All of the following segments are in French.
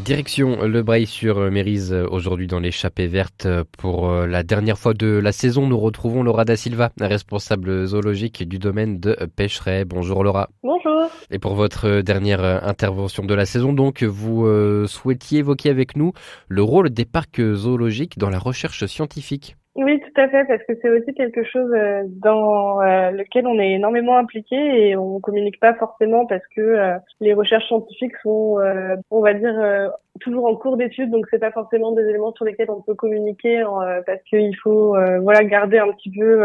Direction Le Breil-sur-Mérise aujourd'hui dans l'échappée verte pour la dernière fois de la saison. Nous retrouvons Laura da Silva, responsable zoologique du domaine de Pêcheret. Bonjour Laura. Bonjour. Et pour votre dernière intervention de la saison, donc, vous souhaitiez évoquer avec nous le rôle des parcs zoologiques dans la recherche scientifique. Oui, tout à fait, parce que c'est aussi quelque chose dans lequel on est énormément impliqué et on communique pas forcément parce que les recherches scientifiques sont, on va dire, toujours en cours d'étude, donc c'est pas forcément des éléments sur lesquels on peut communiquer parce qu'il faut, voilà, garder un petit peu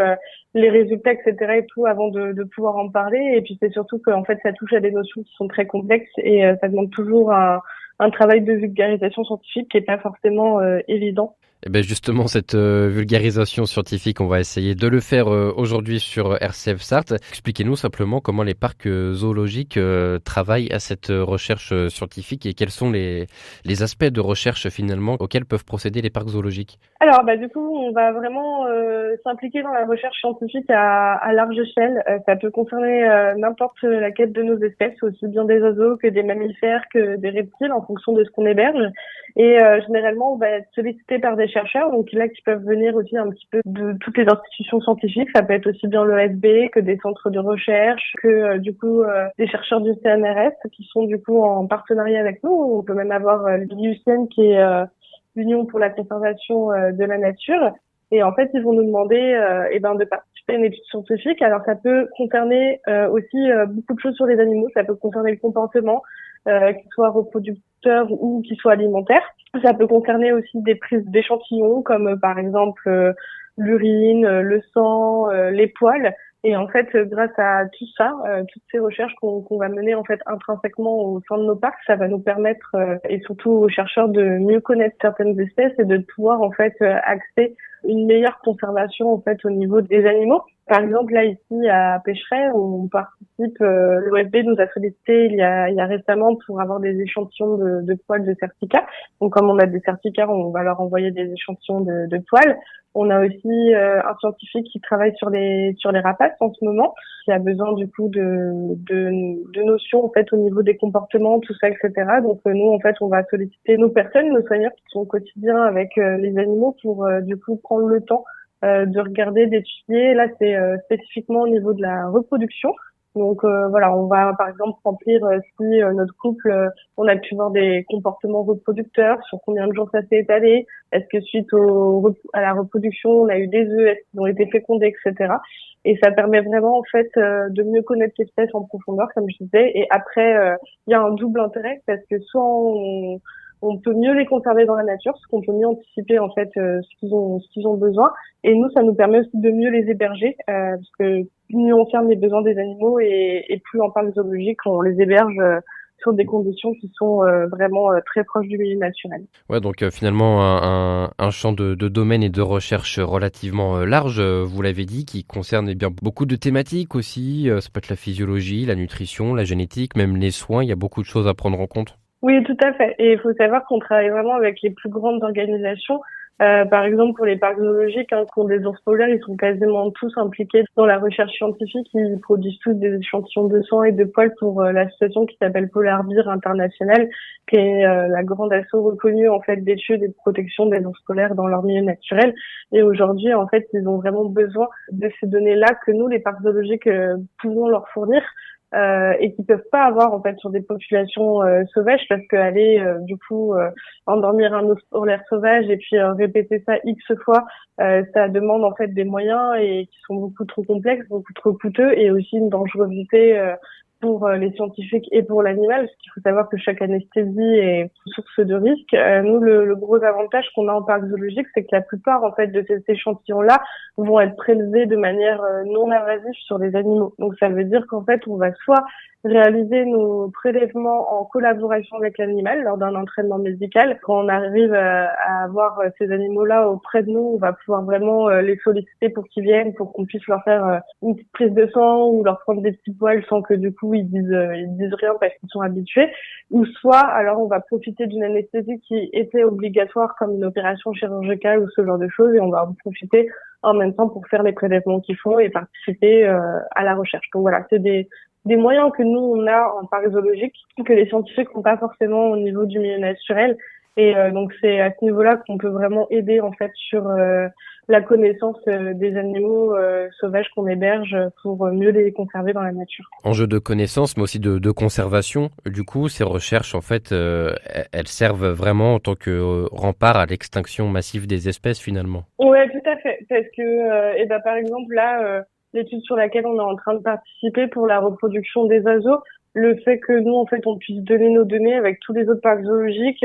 les résultats, etc. et tout avant de pouvoir en parler. Et puis c'est surtout qu'en fait, ça touche à des notions qui sont très complexes et ça demande toujours un travail de vulgarisation scientifique qui est pas forcément évident. Et bien justement, cette vulgarisation scientifique, on va essayer de le faire aujourd'hui sur RCF Sarthe. Expliquez-nous simplement comment les parcs zoologiques travaillent à cette recherche scientifique et quels sont les aspects de recherche finalement auxquels peuvent procéder les parcs zoologiques. Alors, du coup, on va vraiment s'impliquer dans la recherche scientifique à large échelle. Ça peut concerner n'importe laquelle de nos espèces, aussi bien des oiseaux que des mammifères, que des reptiles, en fonction de ce qu'on héberge. Et généralement, on va être sollicité par des chercheurs, donc là, qui peuvent venir aussi un petit peu de toutes les institutions scientifiques. Ça peut être aussi bien l'ESB que des centres de recherche, que des chercheurs du CNRS qui sont du coup en partenariat avec nous. On peut même avoir l'IUCN qui est l'Union pour la conservation de la nature. Et en fait, ils vont nous demander de participer à une étude scientifique. Alors, ça peut concerner aussi beaucoup de choses sur les animaux. Ça peut concerner le comportement, qu'il soit reproducteur ou qu'il soit alimentaire. Ça peut concerner aussi des prises d'échantillons, comme par exemple l'urine, le sang, les poils. Et en fait, grâce à tout ça, toutes ces recherches qu'on va mener en fait intrinsèquement au sein de nos parcs, ça va nous permettre, et surtout aux chercheurs, de mieux connaître certaines espèces et de pouvoir en fait axer une meilleure conservation en fait au niveau des animaux. Par exemple, là ici à Pêcheret, on participe, l'OFB nous a sollicité il y a récemment pour avoir des échantillons de poils de certicats. Donc comme on a des certicats, on va leur envoyer des échantillons de poils. On a aussi un scientifique qui travaille sur les rapaces en ce moment, qui a besoin du coup de notions en fait au niveau des comportements, tout ça, etc. Donc nous en fait on va solliciter nos personnes, nos soigneurs qui sont au quotidien avec les animaux pour du coup prendre le temps de regarder, d'étudier. Là c'est spécifiquement au niveau de la reproduction. Donc voilà, on va par exemple remplir si notre couple, on a pu voir des comportements reproducteurs, sur combien de jours ça s'est étalé, est-ce que suite à la reproduction, on a eu des œufs, est-ce qu'ils ont été fécondés, etc. Et ça permet vraiment en fait de mieux connaître l'espèce en profondeur, comme je disais. Et après, il y a un double intérêt parce que soit on peut mieux les conserver dans la nature, parce qu'on peut mieux anticiper en fait ce qu'ils ont besoin. Et nous, ça nous permet aussi de mieux les héberger, parce que plus on ferme les besoins des animaux et plus en parc zoologique, on les héberge sur des conditions qui sont vraiment très proches du milieu naturel. Ouais, donc finalement un champ de domaine et de recherche relativement large, vous l'avez dit, qui concerne bien beaucoup de thématiques aussi. Ça peut être la physiologie, la nutrition, la génétique, même les soins. Il y a beaucoup de choses à prendre en compte. Oui, tout à fait. Et il faut savoir qu'on travaille vraiment avec les plus grandes organisations. Par exemple, pour les parcs zoologiques, qui ont des ours polaires, ils sont quasiment tous impliqués dans la recherche scientifique. Ils produisent tous des échantillons de sang et de poils pour l'association qui s'appelle Polar Bear International, qui est la grande asso reconnue en fait d'études et de protection des ours polaires dans leur milieu naturel. Et aujourd'hui, en fait, ils ont vraiment besoin de ces données-là que nous, les parcs zoologiques, pouvons leur fournir. Et qui peuvent pas avoir en fait sur des populations sauvages, parce qu'aller endormir un ours polaire sauvage et puis répéter ça X fois, ça demande en fait des moyens et qui sont beaucoup trop complexes, beaucoup trop coûteux, et aussi une dangerosité pour les scientifiques et pour l'animal, parce qu'il faut savoir que chaque anesthésie est source de risque. Nous, le gros avantage qu'on a en parc zoologique, c'est que la plupart en fait de ces échantillons-là vont être prélevés de manière non invasive sur les animaux. Donc ça veut dire qu'en fait, on va soit réaliser nos prélèvements en collaboration avec l'animal lors d'un entraînement médical. Quand on arrive à avoir ces animaux-là auprès de nous, on va pouvoir vraiment les solliciter pour qu'ils viennent, pour qu'on puisse leur faire une petite prise de sang ou leur prendre des petits poils sans que du coup ils disent rien parce qu'ils sont habitués. Ou soit alors on va profiter d'une anesthésie qui était obligatoire comme une opération chirurgicale ou ce genre de choses, et on va en profiter en même temps pour faire les prélèvements qu'il faut et participer à la recherche. Donc voilà, c'est des des moyens que nous on a en parc zoologique que les scientifiques n'ont pas forcément au niveau du milieu naturel. Et donc c'est à ce niveau-là qu'on peut vraiment aider en fait sur la connaissance des animaux sauvages qu'on héberge pour mieux les conserver dans la nature. Enjeu de connaissance, mais aussi de conservation. Du coup, ces recherches, en fait, elles servent vraiment en tant que rempart à l'extinction massive des espèces, finalement. Ouais, tout à fait. Parce que, et ben, par exemple, là, l'étude sur laquelle on est en train de participer pour la reproduction des oiseaux, le fait que nous, en fait, on puisse donner nos données avec tous les autres parcs zoologiques,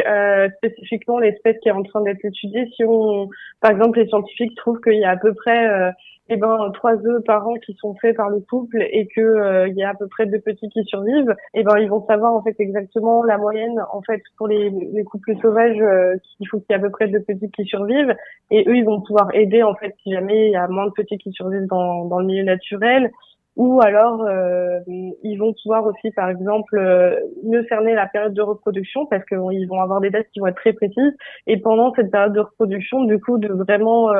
spécifiquement l'espèce qui est en train d'être étudiée, si on, par exemple, les scientifiques trouvent qu'il y a à peu près, 3 œufs par an qui sont faits par le couple et que il y a à peu près 2 petits qui survivent, et ben ils vont savoir en fait exactement la moyenne en fait pour les couples sauvages qu'il faut qu'il y ait à peu près 2 petits qui survivent, et eux ils vont pouvoir aider en fait si jamais il y a moins de petits qui survivent dans le milieu naturel. Ou alors, ils vont pouvoir aussi, par exemple, mieux cerner la période de reproduction parce qu'ils vont avoir des dates qui vont être très précises. Et pendant cette période de reproduction, du coup, de vraiment,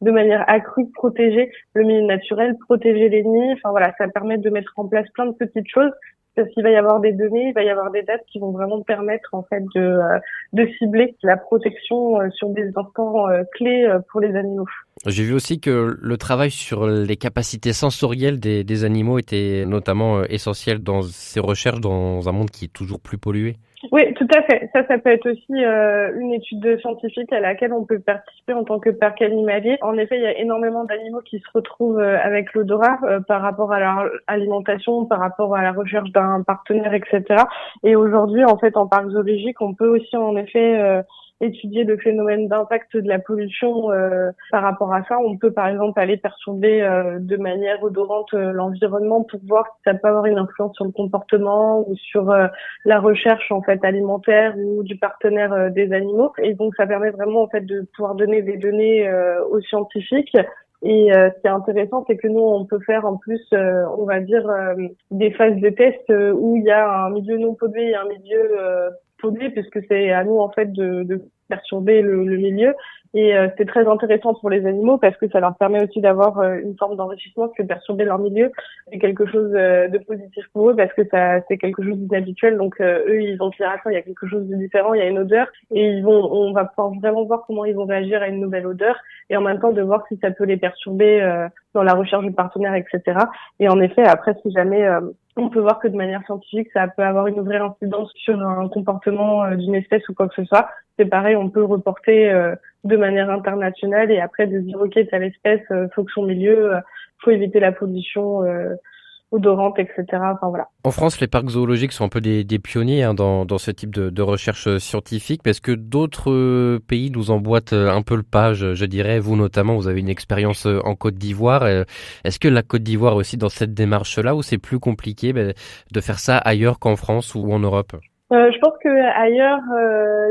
de manière accrue, protéger le milieu naturel, protéger les nids. Enfin voilà, ça permet de mettre en place plein de petites choses parce qu'il va y avoir des données, il va y avoir des dates qui vont vraiment permettre en fait de cibler la protection sur des instants clés pour les animaux. J'ai vu aussi que le travail sur les capacités sensorielles des animaux était notamment essentiel dans ces recherches dans un monde qui est toujours plus pollué. Oui, tout à fait. Ça peut être aussi une étude scientifique à laquelle on peut participer en tant que parc animalier. En effet, il y a énormément d'animaux qui se retrouvent avec l'odorat par rapport à leur alimentation, par rapport à la recherche d'un partenaire, etc. Et aujourd'hui, en fait, en parc zoologique, on peut aussi en effet étudier le phénomène d'impact de la pollution par rapport à ça. On peut par exemple aller perturber de manière odorante l'environnement pour voir si ça peut avoir une influence sur le comportement ou sur la recherche en fait alimentaire ou du partenaire des animaux. Et donc ça permet vraiment en fait de pouvoir donner des données aux scientifiques. Et ce qui est intéressant, c'est que nous, on peut faire en plus, on va dire, des phases de test où il y a un milieu non pollué et un milieu pollué, puisque c'est à nous en fait de perturber le milieu. Et c'est très intéressant pour les animaux parce que ça leur permet aussi d'avoir une forme d'enrichissement, que perturber leur milieu c'est quelque chose de positif pour eux parce que ça c'est quelque chose d'inhabituel. Donc eux ils vont se dire attends, il y a quelque chose de différent, il y a une odeur, et on va pouvoir vraiment voir comment ils vont réagir à une nouvelle odeur, et en même temps de voir si ça peut les perturber dans la recherche de partenaires, etc. Et en effet après si jamais on peut voir que de manière scientifique, ça peut avoir une vraie incidence sur un comportement d'une espèce ou quoi que ce soit. C'est pareil, on peut le reporter de manière internationale et après de se dire ok, telle espèce, faut que son milieu, faut éviter la pollution odorante, etc. Enfin voilà. En France, les parcs zoologiques sont un peu des pionniers dans ce type de recherche scientifique, parce que d'autres pays nous emboîtent un peu le pas, je dirais. Vous notamment, vous avez une expérience en Côte d'Ivoire. Est-ce que la Côte d'Ivoire est aussi dans cette démarche-là, ou c'est plus compliqué de faire ça ailleurs qu'en France ou en Europe? Je pense que ailleurs,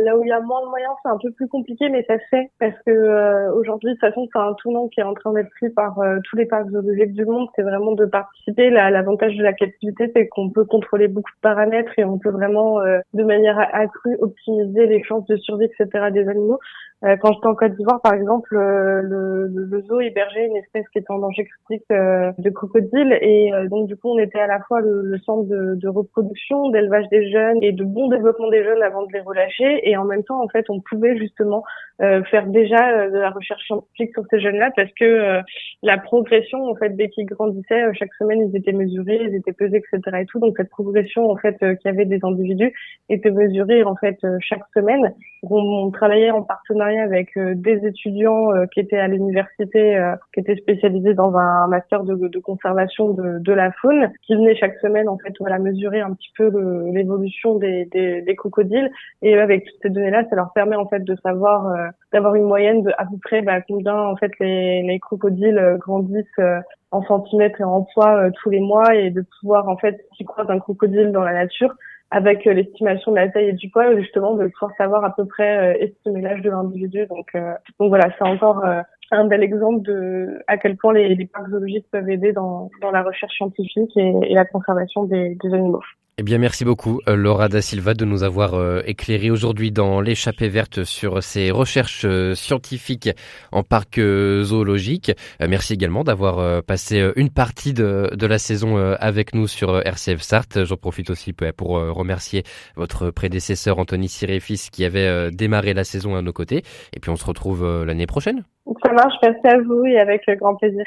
là où il y a moins de moyens, c'est un peu plus compliqué, mais ça se fait parce que aujourd'hui, de toute façon, c'est un tournant qui est en train d'être pris par tous les parcs zoologiques du monde. C'est vraiment de participer. L'avantage de la captivité, c'est qu'on peut contrôler beaucoup de paramètres et on peut vraiment, de manière accrue, optimiser les chances de survie, etc. des animaux. Quand j'étais en Côte d'Ivoire, par exemple, le zoo hébergeait une espèce qui était en danger critique de crocodile, et donc du coup, on était à la fois le centre de reproduction, d'élevage des jeunes et de bon développement des jeunes avant de les relâcher, et en même temps, en fait, on pouvait justement faire déjà de la recherche scientifique sur ces jeunes-là parce que la progression, en fait, dès qu'ils grandissaient, chaque semaine, ils étaient mesurés, ils étaient pesés, etc. et tout. Donc cette progression, en fait, qu'il y avait des individus était mesurée en fait chaque semaine. On travaillait en partenariat avec des étudiants qui étaient à l'université, qui étaient spécialisés dans un master de conservation de la faune, qui venaient chaque semaine en fait voilà mesurer un petit peu l'évolution des crocodiles. Et avec toutes ces données-là, ça leur permet en fait de savoir d'avoir une moyenne de à peu près combien en fait les crocodiles grandissent en centimètres et en poids tous les mois, et de pouvoir en fait s'ils croisent un crocodile dans la nature, avec l'estimation de la taille et du poids, justement, de pouvoir savoir à peu près estimer l'âge de l'individu. Donc voilà, c'est encore un bel exemple de à quel point les parcs zoologiques peuvent aider dans la recherche scientifique et la conservation des animaux. Eh bien, merci beaucoup, Laura da Silva, de nous avoir éclairé aujourd'hui dans l'échappée verte sur ces recherches scientifiques en parc zoologique. Merci également d'avoir passé une partie de la saison avec nous sur RCF Sarthe. J'en profite aussi pour remercier votre prédécesseur Anthony Siréfis qui avait démarré la saison à nos côtés. Et puis on se retrouve l'année prochaine. Ça marche, merci à vous et avec grand plaisir.